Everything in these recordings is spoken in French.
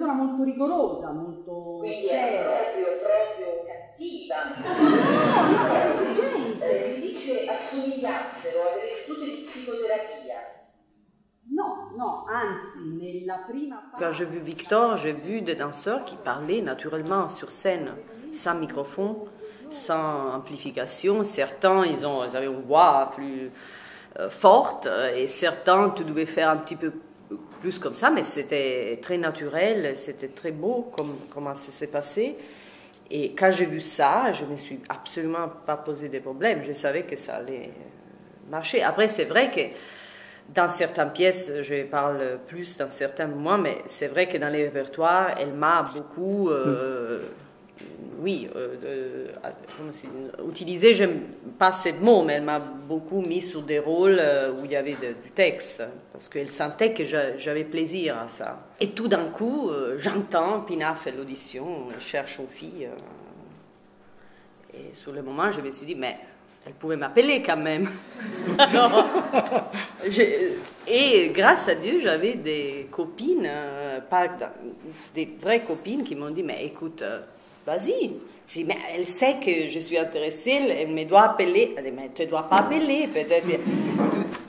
persona molto rigorosa, molto quindi seria. è proprio cattiva. Si dice assomigliassero a delle sedute di psicoterapia. No, no, anzi, nella prima Quand j'ai vu Victor, j'ai vu des danseurs qui parlaient naturellement sur scène, sans microphone, sans amplification. Certains, ils avaient une voix plus forte, et certains, tu devais faire un petit peu plus comme ça, mais c'était très naturel, c'était très beau comment ça s'est passé. Et quand j'ai vu ça, je ne me suis absolument pas posé de problèmes. Je savais que ça allait marcher. Après, c'est vrai que dans certaines pièces, je parle plus dans certains moments, mais c'est vrai que dans les répertoires, elle m'a beaucoup, utilisé, j'aime pas ce mot, mais elle m'a beaucoup mis sur des rôles où il y avait du texte, parce qu'elle sentait que j'avais plaisir à ça. Et tout d'un coup, j'entends Pina fait l'audition, elle cherche une fille, et sur le moment, je me suis dit, mais elle pouvait m'appeler quand même. Alors, et grâce à Dieu, j'avais des copines, des vraies copines qui m'ont dit, mais écoute, vas-y. J'ai dit, mais elle sait que je suis intéressée, elle me doit appeler. Elle dit, mais tu ne dois pas appeler, peut-être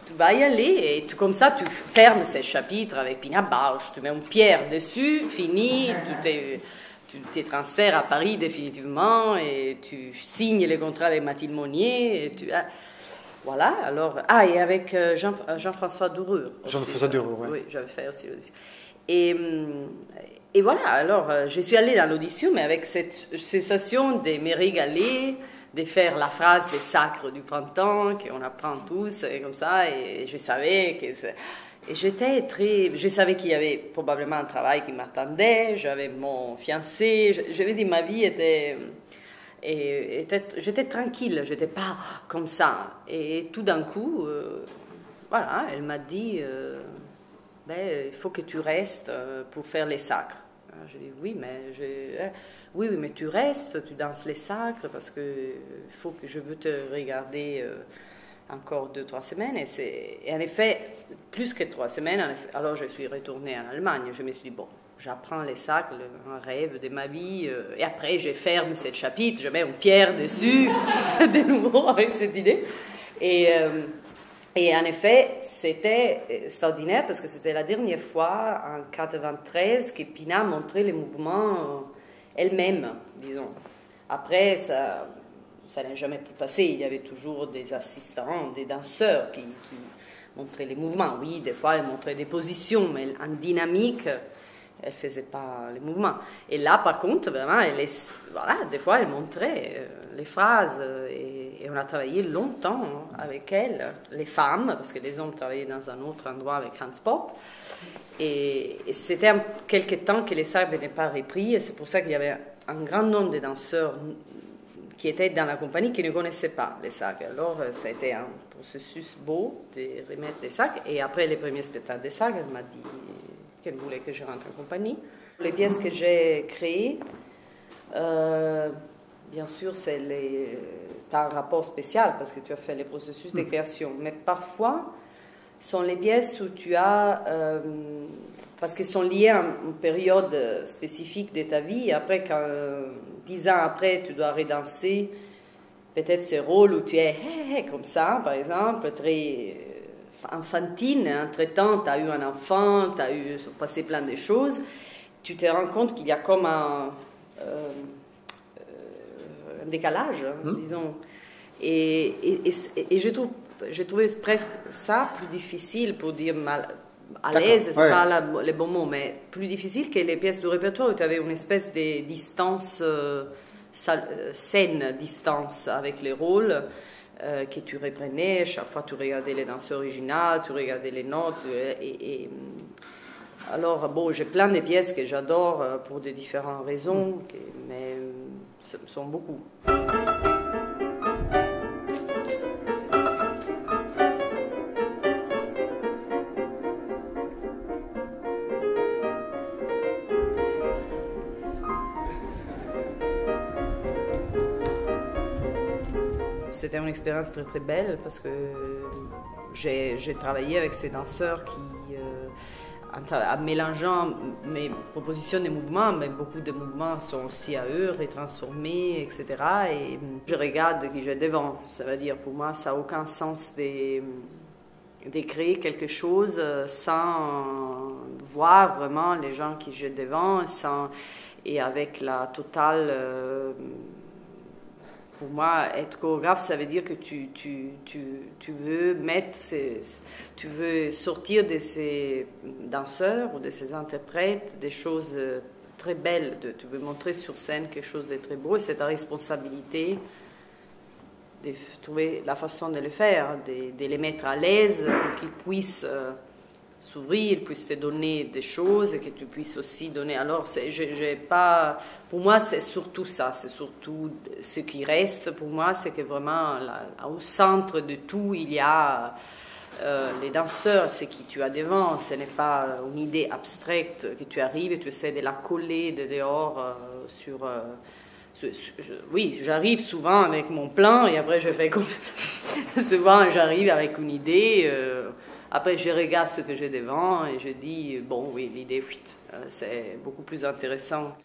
tu vas y aller. Et comme ça, tu fermes ce chapitre avec Pina Bausch, tu mets une pierre dessus, fini, tu te transfères à Paris définitivement et tu signes le contrat avec Mathilde Monnier. Et voilà, alors. Ah, et avec Jean-François Durur. Jean-François Durur, oui. Oui, j'avais fait aussi l'audition. Et voilà, alors je suis allée dans l'audition, mais avec cette sensation de me régaler, de faire la phrase des sacres du printemps, qu'on apprend tous, et comme ça, et je savais que. Et je savais qu'il y avait probablement un travail qui m'attendait, j'avais mon fiancé, je veux dire, ma vie j'étais tranquille, j'étais pas comme ça. Et tout d'un coup, voilà, elle m'a dit, il faut que tu restes pour faire les sacres. J'ai dit, oui, mais tu restes, tu danses les sacres, parce que faut que je veux te regarder encore 2-3 semaines. Et en effet, plus que 3 semaines, alors je suis retournée en Allemagne. Je me suis dit, bon, j'apprends les sacres, un rêve de ma vie, et après je ferme ce chapitre, je mets une pierre dessus, de nouveau avec cette idée. Et en effet, c'était extraordinaire parce que c'était la dernière fois, en 1993, que Pina montrait les mouvements elle-même, disons. Après, ça n'a jamais pu passer. Il y avait toujours des assistants, des danseurs qui montraient les mouvements. Oui, des fois, elle montrait des positions, mais en dynamique, elle ne faisait pas les mouvements. Et là, par contre, vraiment, des fois, elle montrait les phrases. Et on a travaillé longtemps avec elle, les femmes, parce que les hommes travaillaient dans un autre endroit avec Hans Pop. Et c'était quelque temps que les sacres n'étaient pas repris. Et c'est pour ça qu'il y avait un grand nombre de danseurs qui étaient dans la compagnie qui ne connaissaient pas les sacs. Alors, ça a été un processus beau de remettre les sacs. Et après les premiers spectacles des sacs, elle m'a dit qu'elle voulait que je rentre en compagnie. Les pièces que j'ai créées, bien sûr, tu as un rapport spécial parce que tu as fait les processus de création. Mais parfois, sont les pièces où tu as... parce qu'elles sont liées à une période spécifique de ta vie. Après, 10 ans après, tu dois redanser peut-être ces rôles où tu es comme ça, par exemple, très enfantine. Entre-temps, tu as eu un enfant, tu as passé plein de choses. Tu te rends compte qu'il y a comme un décalage, disons. Et je trouvais presque ça plus difficile pour dire à l'aise, c'est pas le bon mot, mais plus difficile que les pièces de répertoire où tu avais une espèce de distance, saine distance avec les rôles que tu reprenais. Chaque fois, tu regardais les danseurs originales, tu regardais les notes. Alors, bon, j'ai plein de pièces que j'adore pour de différentes raisons, mais ce sont beaucoup. C'était une expérience très très belle parce que j'ai travaillé avec ces danseurs qui en mélangeant mes propositions de mouvements, mais beaucoup de mouvements sont aussi à eux, retransformés, etc. Et je regarde qui j'ai devant. Ça veut dire, pour moi, ça n'a aucun sens de créer quelque chose sans voir vraiment les gens qui j'ai devant, et avec la totale... pour moi, être chorégraphe, ça veut dire que tu veux tu veux sortir de ces danseurs ou de ces interprètes des choses très belles. Tu veux montrer sur scène quelque chose de très beau, et c'est ta responsabilité de trouver la façon de le faire, de les mettre à l'aise pour qu'ils puissent s'ouvrir, puissent te donner des choses et que tu puisses aussi donner. Alors, pour moi, c'est surtout ça, c'est surtout ce qui reste. Pour moi, c'est que vraiment, au centre de tout, il y a les danseurs, c'est qui tu as devant. Ce n'est pas une idée abstraite que tu arrives et tu essaies de la coller de dehors sur... oui, j'arrive souvent avec mon plan et après je fais comme... souvent j'arrive avec une idée, après je regarde ce que j'ai devant et je dis, bon oui, l'idée, c'est beaucoup plus intéressant.